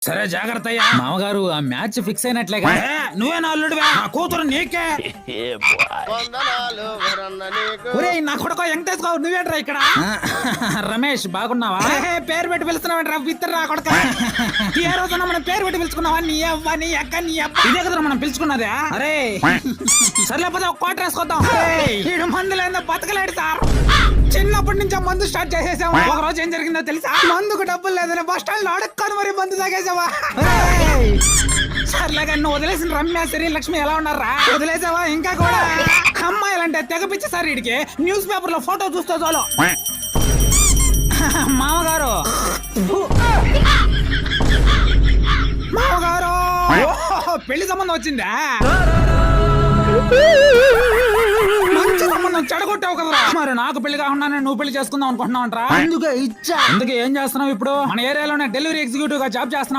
సరే జాగ్రత్త అయ్యా. మామగారు ఆ మ్యాచ్ ఫిక్స్ అయినట్లేగా. నువ్వే నా అల్లుడివే, నా కూతురు నీకే. ఒరేయ్ నా కొడుకు వెంకటేశ్వర, నువ్వేంట్రా ఇక్కడ? రమేష్ బాగున్నావా? పేరు పెట్టి పిలుస్తున్నావేంట్రా విత్తరా కొడక? ఏ రోజున మనం పేరు పెట్టి పిలుచుకున్నావా? నీ అవ్వ నీ అక్క నీ అబ్బ ఇదే కదా మనం పిలుచుకున్నదే. అరే సర్లేకపోతే ఒక కోట వేసుకొద్దాం. ఈడు మందు లేదా బతకలేడు సార్. చిన్నప్పటి నుంచి ఆ మందు స్టార్ట్ చేసేసాము. ఒక రోజు ఏం జరిగిందో తెలుసా? మందుకు డబ్బులు లేదని బస్ స్టాండ్ లో అడుక్కొని మరి మందు తాగేసావా? సర్లేగా నువ్వు వదిలేసిన రమ్య శ్రీ లక్ష్మి ఎలా ఉన్నారా? వదిలేసావా? ఇంకా కూడా అమ్మాయిలంటే తెగ పిచ్చి సార్. వీడికి న్యూస్ పేపర్ లో ఫోటో చూస్తే చాలు. మామగారు మామగారు పెళ్లి సంబంధం వచ్చిందా? మంచి సంబంధం చెడగొట్టావు కదరా. మరి నాకు పెళ్లి కాకుండా నువ్వు పెళ్లి చేసుకుందాం అనుకుంటున్నావు అంటారా? అందుకే ఏం చేస్తున్నావు ఇప్పుడు? మన ఏరియాలోనే డెలివరీ ఎగ్జిక్యూటివ్ గా జాబ్ చేస్తున్నాం.